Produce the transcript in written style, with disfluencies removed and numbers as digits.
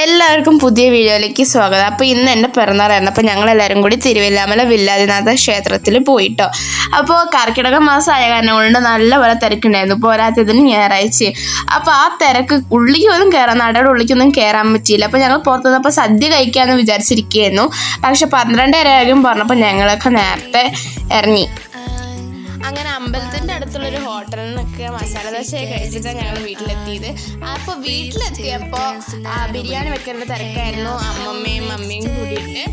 എല്ലാവർക്കും പുതിയ വീഡിയോയിലേക്ക് സ്വാഗതം. അപ്പോൾ ഇന്ന് എൻ്റെ പിറന്നാളായിരുന്നു. അപ്പോൾ ഞങ്ങളെല്ലാവരും കൂടി തിരുവല്ലാമല വില്ലാതിനാഥ ക്ഷേത്രത്തിൽ പോയിട്ടോ. അപ്പോൾ കർക്കിടക മാസമായ കാരണം കൊണ്ട് നല്ലപോലെ തിരക്കുണ്ടായിരുന്നു. പോരാത്തതിന് ഞായറാഴ്ച. അപ്പോൾ ആ തിരക്ക് ഉള്ളിക്കൊന്നും കയറാൻ നടയുടെ ഉള്ളിക്കൊന്നും കയറാൻ പറ്റിയില്ല. അപ്പോൾ ഞങ്ങൾ പുറത്തു നിന്നപ്പോൾ സദ്യ കഴിക്കാമെന്ന് വിചാരിച്ചിരിക്കുകയായിരുന്നു. പക്ഷെ 12:30 പറഞ്ഞപ്പോൾ ഞങ്ങളൊക്കെ നേരത്തെ ഇറങ്ങി. അങ്ങനെ അമ്പലത്തിൻ്റെ അടുത്തുള്ളൊരു ഹോട്ടലിൽ നിന്നൊക്കെ മസാല ദോശയൊക്കെ കഴിച്ചിട്ടാണ് ഞങ്ങൾ വീട്ടിലെത്തിയത്. അപ്പോൾ വീട്ടിലെത്തിയപ്പോൾ ബിരിയാണി വെക്കേണ്ട തിരക്കായിരുന്നു. അമ്മമ്മയും മമ്മിയും കൂടിയിട്ട്